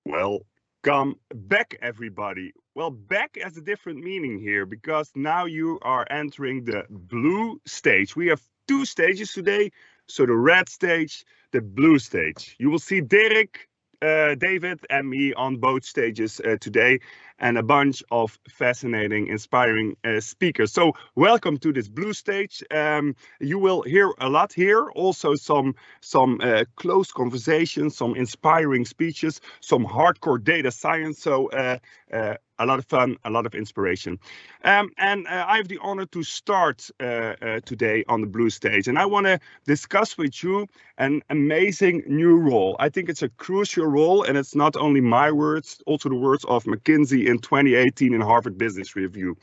Welcome back, everybody. Well, back has a different meaning here because now you are entering the blue stage. We have two stages today. So the red stage, the blue stage. You will see Derek, David, and me on both stages today, and a bunch of fascinating, inspiring speakers. So welcome to this blue stage. You will hear a lot here, also some close conversations, some inspiring speeches, some hardcore data science. So a lot of fun, a lot of inspiration. And I have the honor to start today on the blue stage. And I want to discuss with you an amazing new role. I think it's a crucial role, and it's not only my words, also the words of McKinsey in 2018 in Harvard Business Review,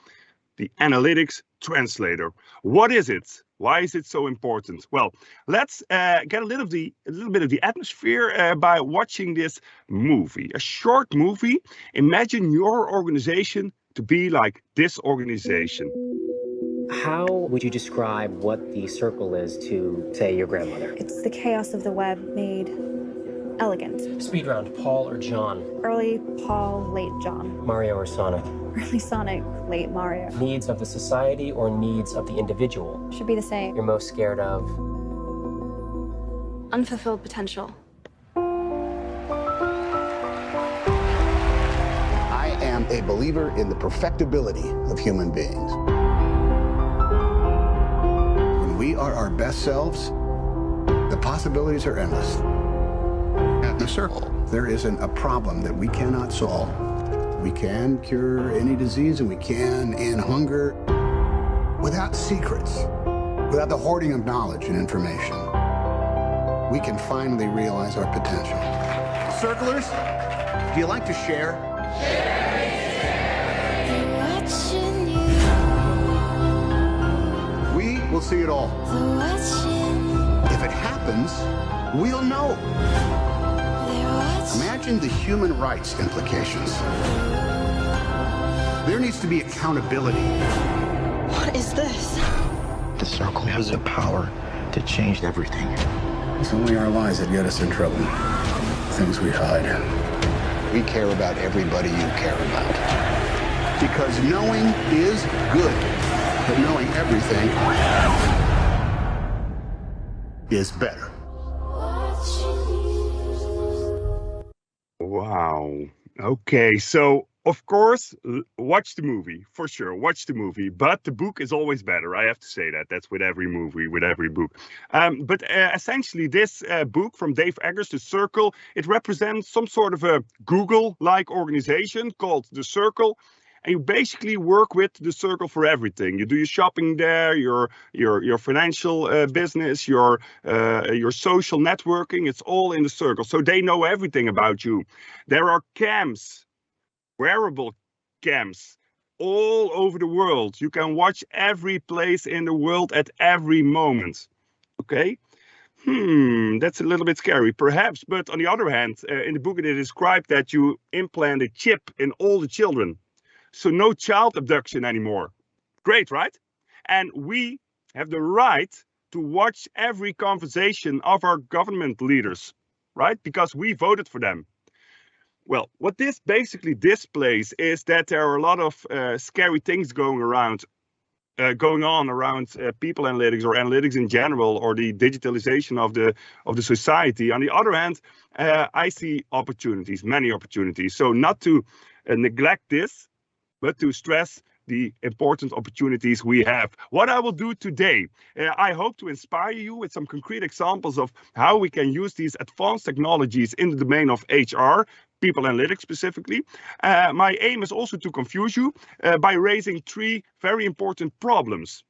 the Analytics Translator. What is it? Why is it so important? Well, let's get a little bit of the atmosphere by watching this movie, a short movie. Imagine your organization to be like this organization. How would you describe what the circle is to, say, your grandmother? It's the chaos of the web made elegant. Speed round, Paul or John? Early Paul, late John. Mario or Sonic? Early Sonic, late Mario. Needs of the society or needs of the individual? Should be the same. You're most scared of? Unfulfilled potential. I am a believer in the perfectibility of human beings. When we are our best selves, the possibilities are endless. At the circle, there isn't a problem that we cannot solve. We can cure any disease, and we can end hunger without secrets, without the hoarding of knowledge and information. We can finally realize our potential. Circlers, do you like to share? We will see it all. If it happens, we'll know. Imagine the human rights implications. There needs to be accountability. What is this? The circle has the power to change everything. It's only our lies that get us in trouble. Things we hide. We care about everybody you care about. Because knowing is good, but knowing everything is better. Wow. Okay, so of course, watch the movie, for sure, watch the movie, but the book is always better. I have to say that. That's with every movie, with every book. But essentially, this book from Dave Eggers, The Circle, it represents some sort of a Google-like organization called The Circle. And you basically work with the circle for everything. You do your shopping there, your financial business, your social networking. It's all in the circle. So they know everything about you. There are cams, wearable cams, all over the world. You can watch every place in the world at every moment. Okay. That's a little bit scary, perhaps. But on the other hand, in the book it is described that you implant a chip in all the children. So no child abduction anymore. Great, right? And we have the right to watch every conversation of our government leaders, right? Because we voted for them. Well, what this basically displays is that there are a lot of scary things going on around people analytics or analytics in general, or the digitalization of the society. On the other hand, I see opportunities, many opportunities. So not to neglect this, but to stress the important opportunities we have. What I will do today, I hope to inspire you with some concrete examples of how we can use these advanced technologies in the domain of HR, people analytics specifically. My aim is also to confuse you by raising three very important problems.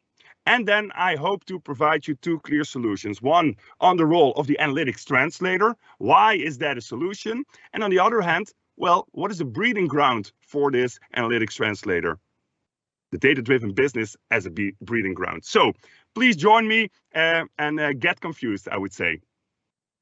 And then I hope to provide you two clear solutions. One on the role of the analytics translator. Why is that a solution? And on the other hand, well, what is the breeding ground for this analytics translator? The data-driven business as a breeding ground. So please join me and get confused, I would say.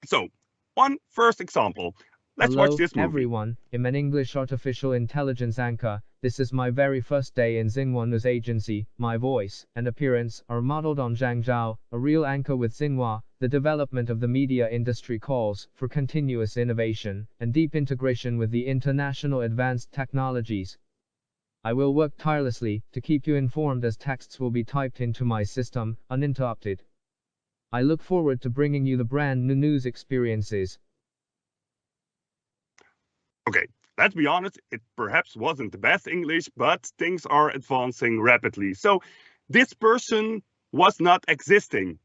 So one first example. Let's watch Hello, this movie. everyone. I'm an English artificial intelligence anchor. This is my very first day in Xinhua News Agency. My voice and appearance are modeled on Zhang Zhao, a real anchor with Xinhua. The development of the media industry calls for continuous innovation and deep integration with the international advanced technologies. I will work tirelessly to keep you informed as texts will be typed into my system, uninterrupted. I look forward to bringing you the brand new news experiences. Okay, let's be honest, it perhaps wasn't the best English, but things are advancing rapidly. So this person was not existing.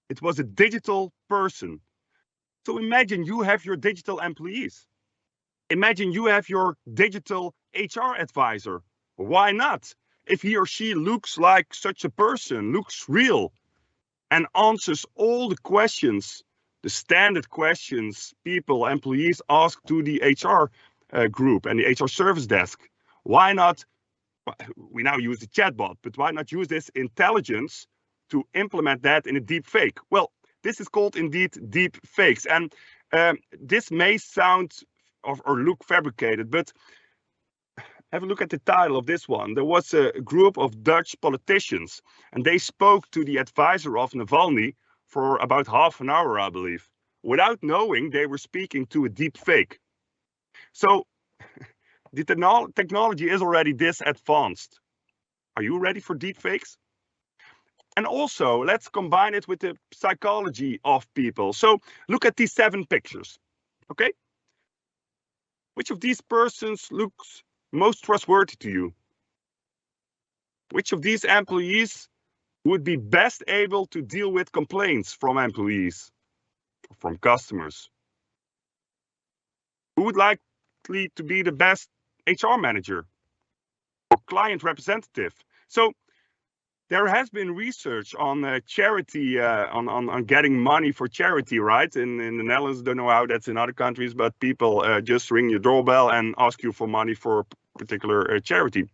It was a digital person. So imagine you have your digital employees. Imagine you have your digital HR advisor. Why not? If he or she looks like such a person, looks real, and answers all the questions, the standard questions people, employees ask to the HR group and the HR service desk. Why not? We now use the chatbot, but why not use this intelligence to implement that in a deep fake? Well, this is called indeed deep fakes. And this may sound or look fabricated, but have a look at the title of this one. There was a group of Dutch politicians, and they spoke to the advisor of Navalny for about half an hour, I believe, without knowing they were speaking to a deep fake. So the technology is already this advanced. Are you ready for deep fakes? And also, let's combine it with the psychology of people. So look at these 7 pictures, okay? Which of these persons looks most trustworthy to you? Which of these employees would be best able to deal with complaints from employees, from customers? Who would likely to be the best HR manager or client representative? So there has been research on charity, on getting money for charity, right? In the Netherlands, don't know how that's in other countries, but people just ring your doorbell and ask you for money for a particular charity.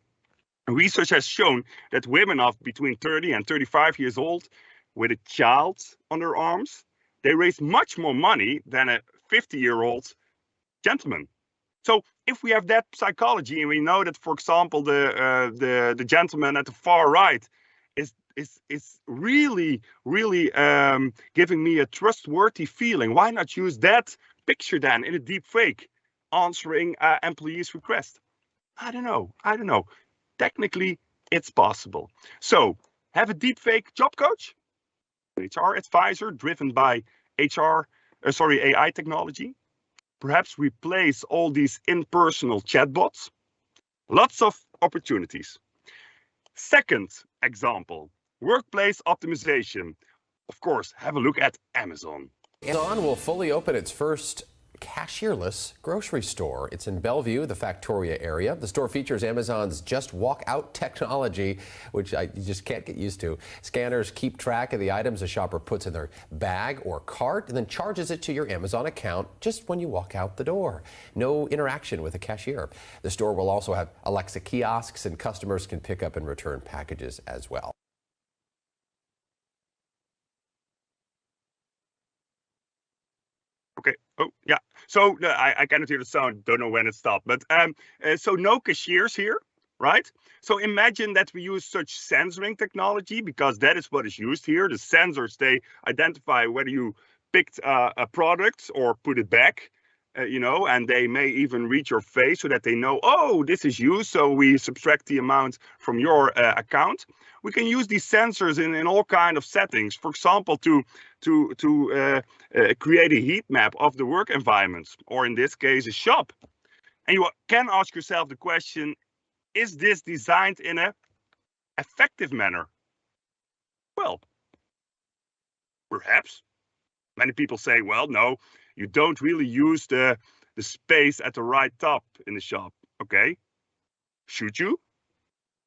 Research has shown that women of between 30 and 35 years old with a child on their arms, they raise much more money than a 50-year-old gentleman. So if we have that psychology and we know that, for example, the gentleman at the far right is really giving me a trustworthy feeling, why not use that picture then in a deep fake answering employees' request? I don't know. Technically, it's possible. So have a deep fake job coach, HR advisor driven by AI technology. Perhaps replace all these impersonal chatbots. Lots of opportunities. Second example, workplace optimization. Of course, have a look at Amazon. Amazon will fully open its first cashierless grocery store. It's in Bellevue, the Factoria area. The store features Amazon's Just Walk Out technology, which you just can't get used to. Scanners keep track of the items a shopper puts in their bag or cart and then charges it to your Amazon account just when you walk out the door. No interaction with a cashier. The store will also have Alexa kiosks, and customers can pick up and return packages as well. Okay. Oh, yeah. So I cannot hear the sound. Don't know when it stopped. But so no cashiers here, right? So imagine that we use such sensoring technology, because that is what is used here. The sensors, they identify whether you picked a product or put it back, and they may even read your face so that they know, oh, this is you. So we subtract the amount from your account. We can use these sensors in all kind of settings. For example, to create a heat map of the work environment, or in this case, a shop. And you can ask yourself the question, is this designed in an effective manner? Well, perhaps. Many people say, well, no, you don't really use the space at the right top in the shop. Okay, should you?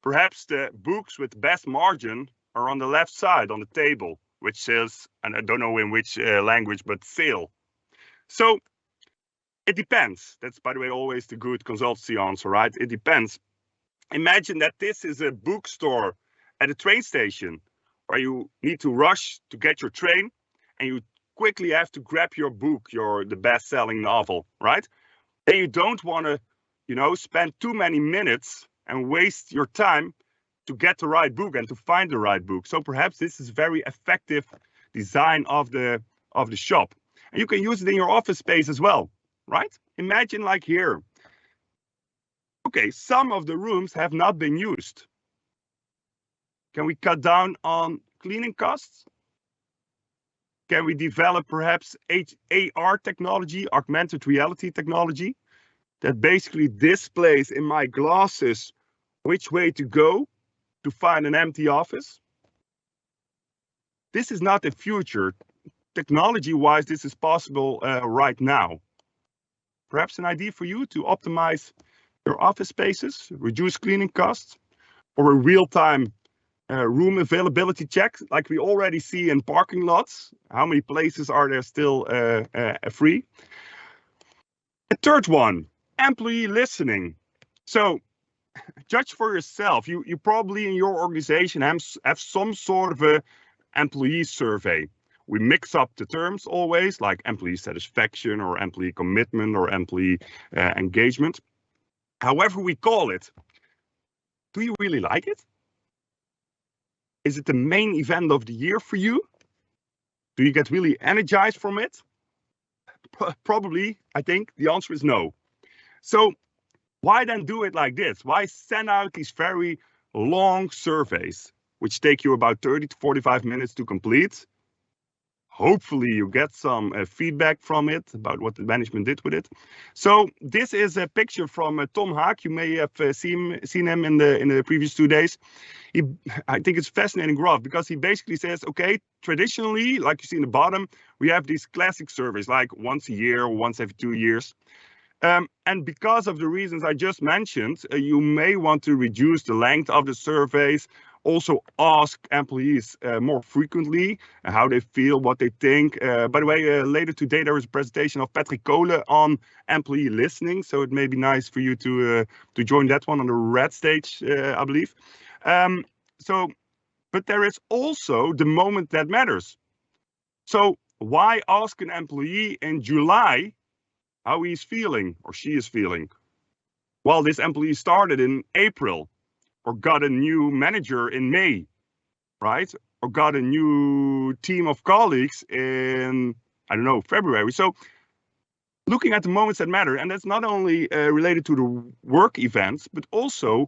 Perhaps the books with the best margin are on the left side on the table, which says, and I don't know in which language, but sale. So it depends. That's, by the way, always the good consultancy answer, right? It depends. Imagine that this is a bookstore at a train station where you need to rush to get your train and you quickly have to grab your book, the best-selling novel, right? And you don't want to, spend too many minutes and waste your time to get the right book and to find the right book. So perhaps this is very effective design of the shop. And you can use it in your office space as well, right? Imagine like here. Okay, some of the rooms have not been used. Can we cut down on cleaning costs? Can we develop perhaps AR technology, augmented reality technology, that basically displays in my glasses which way to go to find an empty office? This is not the future. Technology-wise, this is possible right now. Perhaps an idea for you to optimize your office spaces, reduce cleaning costs, or a real-time room availability check, like we already see in parking lots. How many places are there still free? A third one, employee listening. So judge for yourself. You probably in your organization have some sort of a employee survey. We mix up the terms always, like employee satisfaction or employee commitment or employee engagement. However we call it, do you really like it? Is it the main event of the year for you? Do you get really energized from it? Probably, I think the answer is no. So why then do it like this? Why send out these very long surveys, which take you about 30 to 45 minutes to complete? Hopefully you get some feedback from it about what the management did with it. So this is a picture from Tom Haak. You may have seen him in the previous 2 days. I think it's a fascinating graph because he basically says, okay, traditionally, like you see in the bottom, we have these classic surveys like once a year or once every 2 years. And because of the reasons I just mentioned, you may want to reduce the length of the surveys. Also ask employees more frequently how they feel, what they think. By the way, later today there is a presentation of Patrick Kolen on employee listening, so it may be nice for you to join that one on the red stage, I believe. But there is also the moment that matters. So why ask an employee in July how he's feeling or she is feeling? Well, this employee started in April, or got a new manager in May, right? Or got a new team of colleagues in, I don't know, February. So looking at the moments that matter, and that's not only related to the work events, but also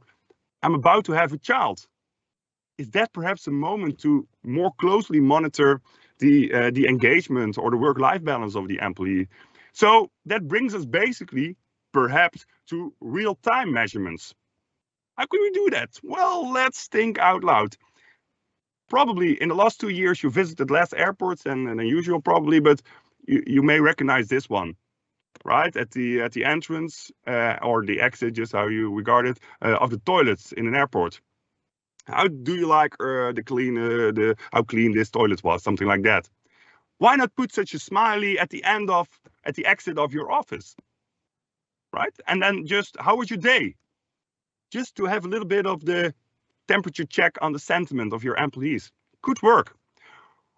I'm about to have a child. Is that perhaps a moment to more closely monitor the engagement or the work-life balance of the employee? So that brings us basically perhaps to real-time measurements. How can we do that? Well, let's think out loud. Probably in the last 2 years, you visited less airports than usual, probably, but you may recognize this one, right? At the entrance or the exit, just how you regard it, of the toilets in an airport. How do you like how clean this toilet was? Something like that. Why not put such a smiley at the exit of your office, right? And then just, how was your day? Just to have a little bit of the temperature check on the sentiment of your employees. Could work.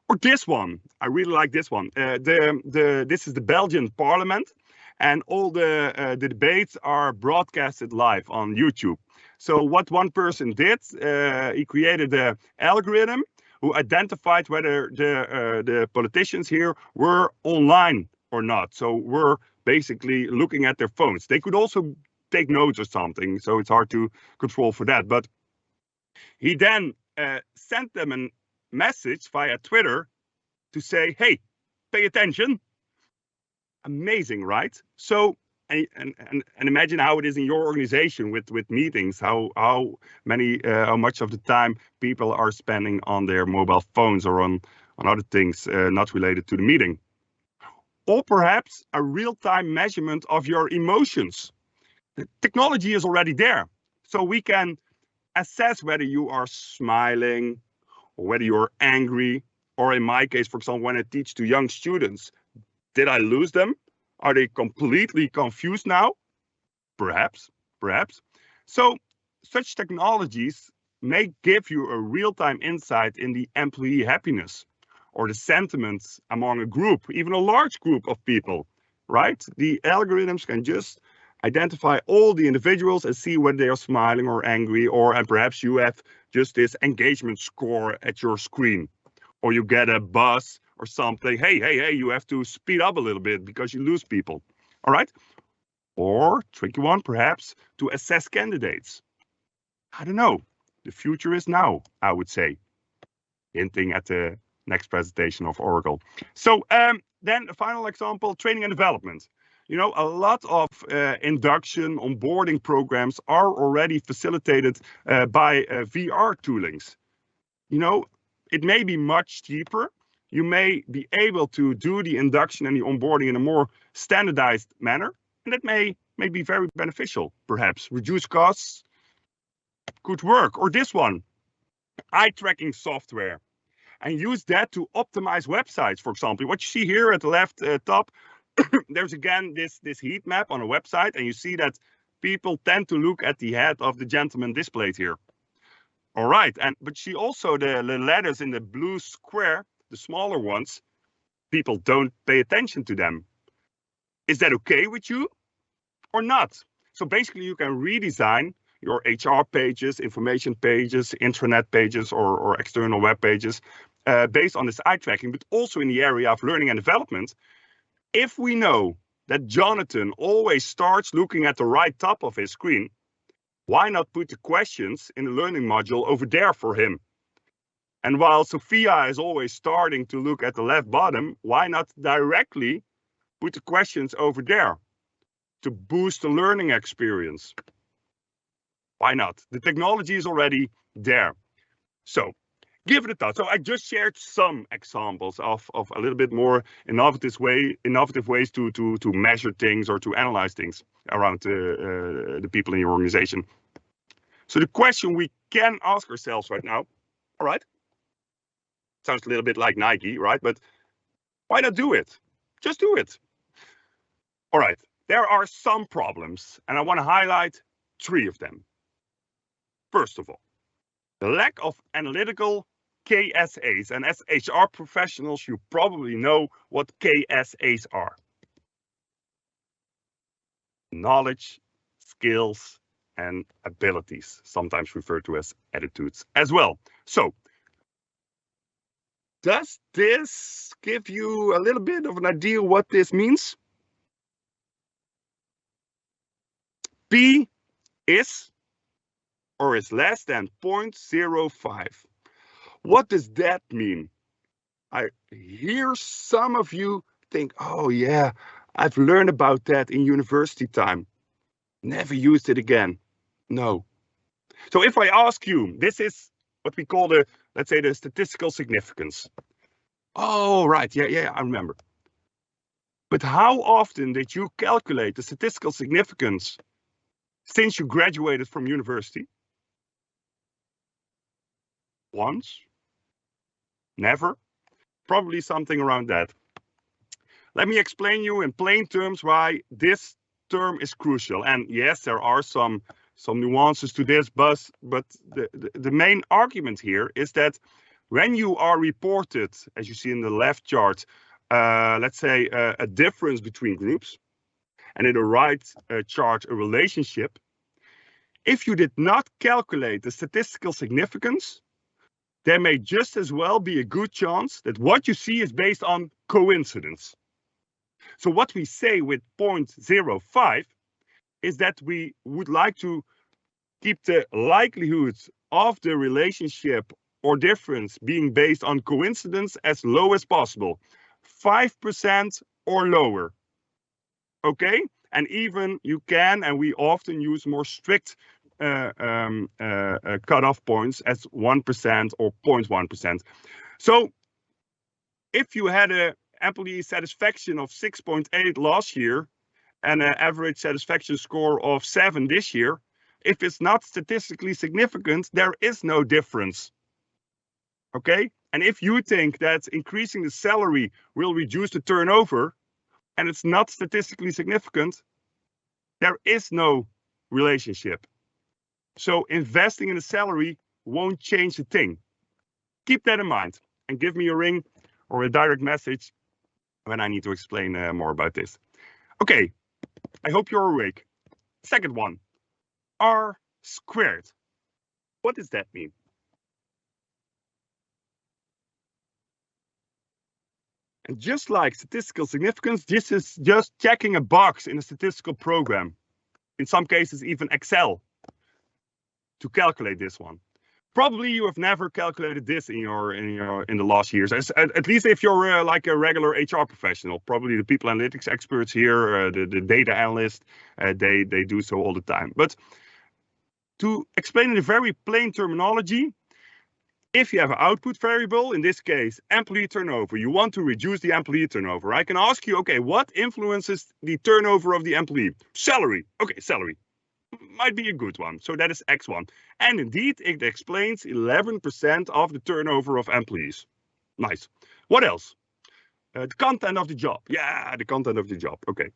Or this one, I really like this one. This is the Belgian Parliament, and all the debates are broadcasted live on YouTube. So what one person did, he created an algorithm who identified whether the politicians here were online or not. So we're basically looking at their phones. They could also take notes or something, so it's hard to control for that. But he then sent them a message via Twitter to say, hey, pay attention. Amazing, right? So, and imagine how it is in your organization with meetings, how much of the time people are spending on their mobile phones or on other things not related to the meeting. Or perhaps a real-time measurement of your emotions. The technology is already there, so we can assess whether you are smiling or whether you're angry, or in my case, for example, when I teach to young students, did I lose them? Are they completely confused now? Perhaps. So such technologies may give you a real-time insight in the employee happiness or the sentiments among a group, even a large group of people, right? The algorithms can just Identify all the individuals and see whether they are smiling or angry, and perhaps you have just this engagement score at your screen, or you get a buzz or something. Hey, you have to speed up a little bit because you lose people. All right. Or tricky one, perhaps, to assess candidates. I don't know. The future is now, I would say, hinting at the next presentation of Oracle. So then a final example, training and development. You know, a lot of induction, onboarding programs are already facilitated by VR toolings. You know, it may be much cheaper. You may be able to do the induction and the onboarding in a more standardized manner. And that may be very beneficial, perhaps. Reduce costs, could work. Or this one, eye tracking software. And use that to optimize websites, for example. What you see here at the left top, there's again this heat map on a website. And you see that people tend to look at the head of the gentleman displayed here. All right, but see also the letters in the blue square, the smaller ones, people don't pay attention to them. Is that okay with you or not? So basically you can redesign your HR pages, information pages, intranet pages, or external web pages based on this eye tracking, but also in the area of learning and development. If we know that Jonathan always starts looking at the right top of his screen, why not put the questions in the learning module over there for him? And while Sophia is always starting to look at the left bottom, why not directly put the questions over there to boost the learning experience? Why not? The technology is already there. So give it a thought. So I just shared some examples of a little bit more innovative ways to measure things or to analyze things around the people in your organization. So the question we can ask ourselves right now, all right, sounds a little bit like Nike, right? But why not do it? Just do it. All right, there are some problems, and I want to highlight 3 of them. First of all, the lack of analytical KSAs, and as HR professionals, you probably know what KSAs are. Knowledge, skills, and abilities, sometimes referred to as attitudes as well. So, does this give you a little bit of an idea what this means? P is or is less than 0.05. What does that mean? I hear some of you think, oh yeah, I've learned about that in university time. Never used it again. No. So if I ask you, this is what we call the, let's say, the statistical significance. Oh, right, yeah, I remember. But how often did you calculate the statistical significance since you graduated from university? Once? Never? Probably something around that. Let me explain you in plain terms why this term is crucial. And yes, there are some nuances to this, but the main argument here is that when you are reported, as you see in the left chart, let's say a difference between groups, and in the right chart, a relationship, if you did not calculate the statistical significance, there may just as well be a good chance that what you see is based on coincidence. So what we say with 0.05 is that we would like to keep the likelihood of the relationship or difference being based on coincidence as low as possible, 5% or lower. Okay, and even you can, and we often use more strict cutoff points as 1% or 0.1%. So if you had an employee satisfaction of 6.8 last year and an average satisfaction score of 7 this year, if it's not statistically significant, there is no difference. Okay, and if you think that increasing the salary will reduce the turnover and it's not statistically significant, there is no relationship. So investing in the salary won't change a thing. Keep that in mind and give me a ring or a direct message when I need to explain more about this. Okay, I hope you're awake. Second one, R squared. What does that mean? And just like statistical significance, this is just checking a box in a statistical program. In some cases, even Excel to calculate this one. Probably you have never calculated this in the last years. At least if you're like a regular HR professional. Probably the people analytics experts here, the data analysts, they do so all the time. But to explain in a very plain terminology, if you have an output variable, in this case, employee turnover, you want to reduce the employee turnover. I can ask you, okay, what influences the turnover of the employee? Salary. Okay, salary. Might be a good one. So that is X1. And indeed, it explains 11% of the turnover of employees. Nice. What else? The content of the job. Yeah, the content of the job. Okay.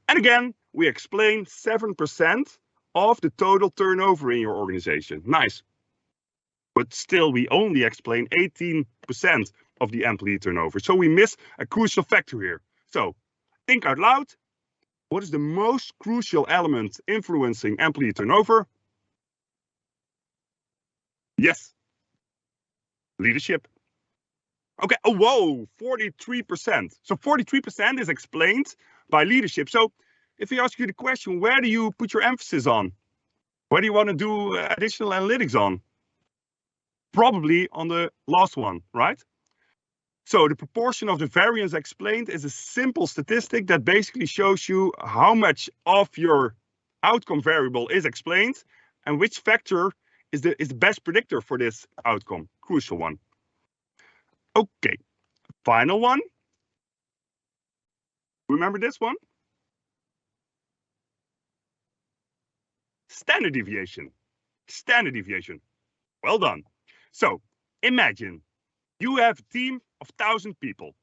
And again, we explain 7% of the total turnover in your organization. Nice. But still, we only explain 18% of the employee turnover. So we miss a crucial factor here. So think out loud. What is the most crucial element influencing employee turnover? Yes. Leadership. Okay. Oh, whoa, 43%. So 43% is explained by leadership. So if we ask you the question, where do you put your emphasis on? Where do you want to do additional analytics on? Probably on the last one, right? So the proportion of the variance explained is a simple statistic that basically shows you how much of your outcome variable is explained and which factor is the best predictor for this outcome. Crucial one. Okay, final one. Remember this one? Standard deviation. Standard deviation. Well done. So imagine you have a team of 1,000 people.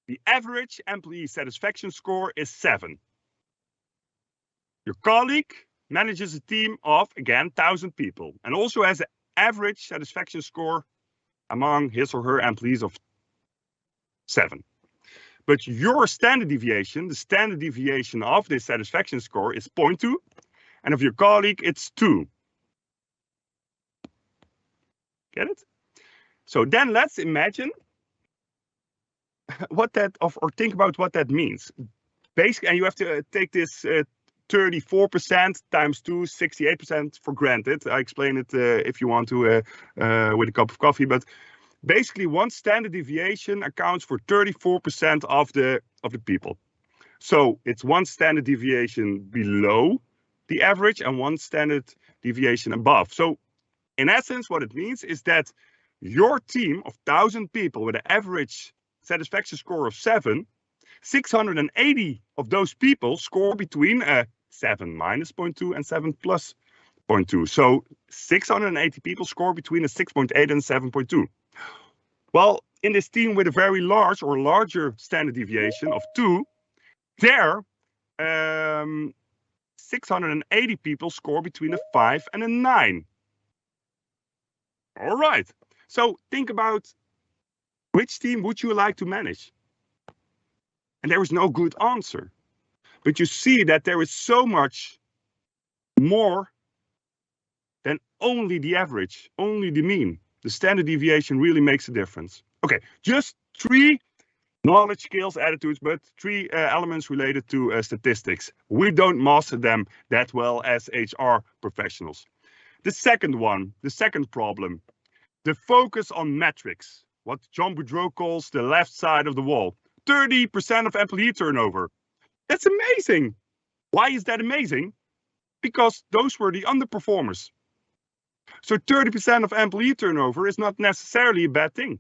The average employee satisfaction score is 7. Your colleague manages a team of, again, 1,000 people and also has an average satisfaction score among his or her employees of 7. But your standard deviation, the standard deviation of this satisfaction score is 0.2, and of your colleague, it's 2. Get it? So then let's imagine what that, or think about what that means. Basically, and you have to take this 34% times 2, 68% for granted. I explain it if you want to with a cup of coffee, but basically one standard deviation accounts for 34% of the people. So it's one standard deviation below the average and one standard deviation above. So in essence, what it means is that your team of 1,000 people with an average satisfaction score of 7, 680 of those people score between 7 minus 0.2 and 7 plus 0.2. So 680 people score between a 6.8 and 7.2. Well, in this team with a very large or larger standard deviation of 2, there 680 people score between a 5 and a 9. All right. So think about which team would you like to manage? And there is no good answer. But you see that there is so much more than only the average, only the mean. The standard deviation really makes a difference. Okay, just 3 knowledge, skills, attitudes, but 3 elements related to statistics. We don't master them that well as HR professionals. The second one, the second problem, the focus on metrics, what John Boudreau calls the left side of the wall. 30% of employee turnover. That's amazing. Why is that amazing? Because those were the underperformers. So 30% of employee turnover is not necessarily a bad thing.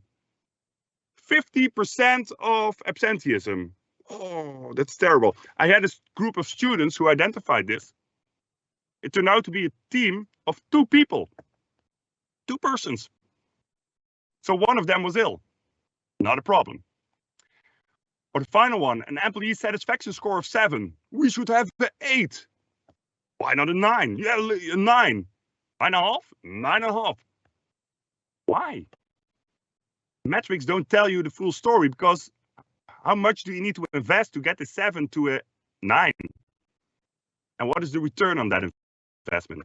50% of absenteeism. Oh, that's terrible. I had a group of students who identified this. It turned out to be a team of 2 people. 2 persons. So one of them was ill. Not a problem. Or the final one, an employee satisfaction score of 7. We should have an 8. Why not a 9? Yeah, a 9. 9.5? 9.5. Why? Metrics don't tell you the full story, because how much do you need to invest to get the 7 to a 9? And what is the return on that investment?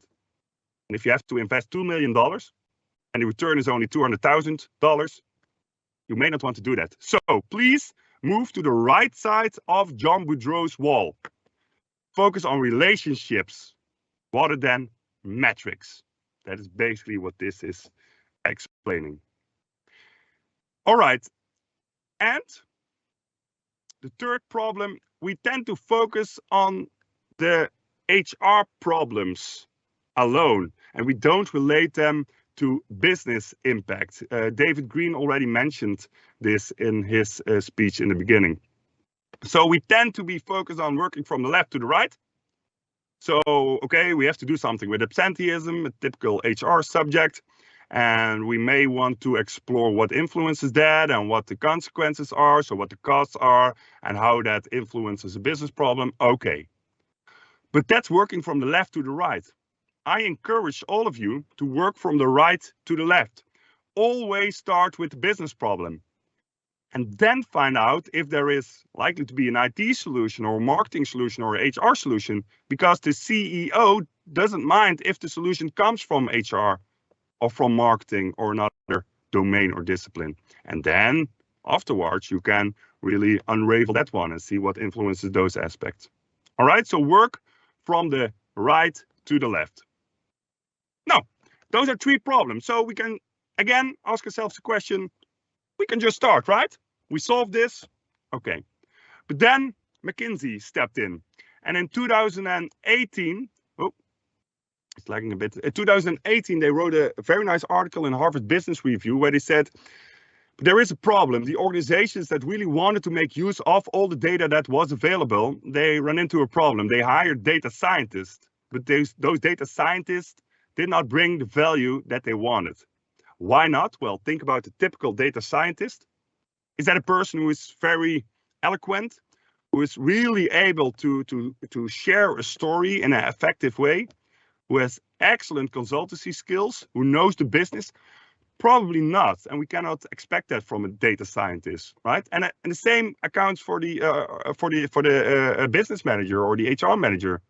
And if you have to invest $2 million and the return is only $200,000, you may not want to do that. So please move to the right side of John Boudreau's wall. Focus on relationships rather than metrics. That is basically what this is explaining. All right. And the third problem, we tend to focus on the HR problems alone, and we don't relate them to business impact. David Green already mentioned this in his speech in the beginning. So we tend to be focused on working from the left to the right. So, okay, we have to do something with absenteeism, a typical HR subject, and we may want to explore what influences that and what the consequences are, so what the costs are and how that influences a business problem. Okay, but that's working from the left to the right. I encourage all of you to work from the right to the left. Always start with the business problem and then find out if there is likely to be an IT solution or a marketing solution or an HR solution, because the CEO doesn't mind if the solution comes from HR or from marketing or another domain or discipline. And then afterwards, you can really unravel that one and see what influences those aspects. All right, so work from the right to the left. Now, those are three problems. So we can, again, ask ourselves the question, we can just start, right? We solved this, okay. But then McKinsey stepped in. And in 2018, it's lagging a bit. In 2018, they wrote a very nice article in Harvard Business Review where they said, there is a problem. The organizations that really wanted to make use of all the data that was available, they run into a problem. They hired data scientists, but those data scientists did not bring the value that they wanted. Why not? Well, think about the typical data scientist. Is that a person who is very eloquent, who is really able to share a story in an effective way, who has excellent consultancy skills, who knows the business? Probably not, and we cannot expect that from a data scientist, right? And the same accounts for the business manager or the HR manager.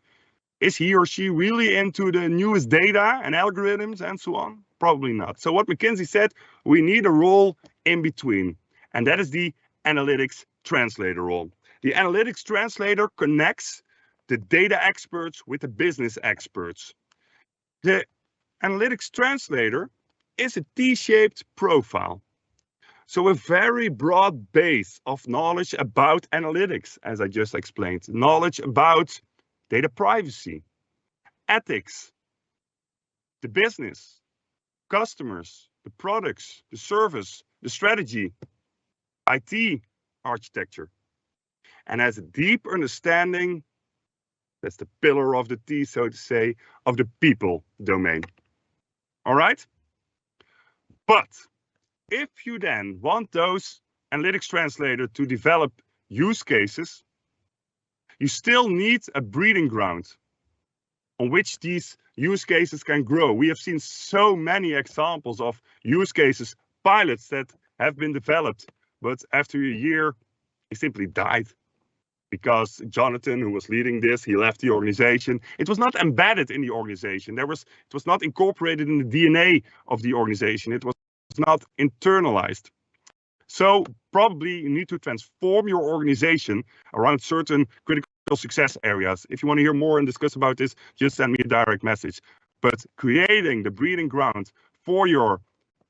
Is he or she really into the newest data and algorithms and so on? Probably not. So what McKinsey said, we need a role in between, and that is the analytics translator role. The analytics translator connects the data experts with the business experts. The analytics translator is a T-shaped profile. So a very broad base of knowledge about analytics, as I just explained. Knowledge about data privacy, ethics, the business, customers, the products, the service, the strategy, IT architecture. And has a deep understanding, that's the pillar of the T, so to say, of the people domain. All right? But if you then want those analytics translator to develop use cases, you still need a breeding ground on which these use cases can grow. We have seen so many examples of use cases, pilots that have been developed, but after a year, they simply died because Jonathan, who was leading this, he left the organization. It was not embedded in the organization. It was not incorporated in the DNA of the organization. It was not internalized. So probably you need to transform your organization around certain critical success areas. If you want to hear more and discuss about this, just send me a direct message. But creating the breeding ground for your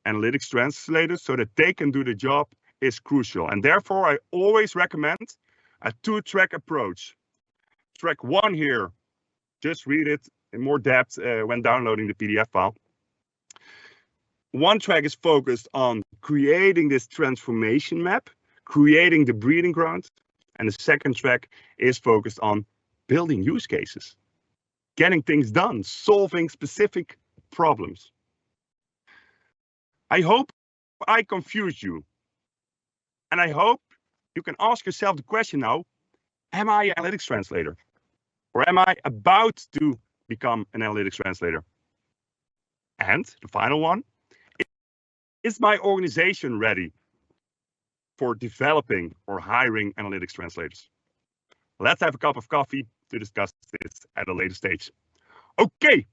analytics translators so that they can do the job is crucial. And therefore, I always recommend a two-track approach. Track one here, just read it in more depth when downloading the PDF file. One track is focused on creating this transformation map, creating the breeding ground. And the second track is focused on building use cases, getting things done, solving specific problems. I hope I confused you. And I hope you can ask yourself the question now, am I an analytics translator? Or am I about to become an analytics translator? And the final one, is my organization ready for developing or hiring analytics translators? Let's have a cup of coffee to discuss this at a later stage. Okay,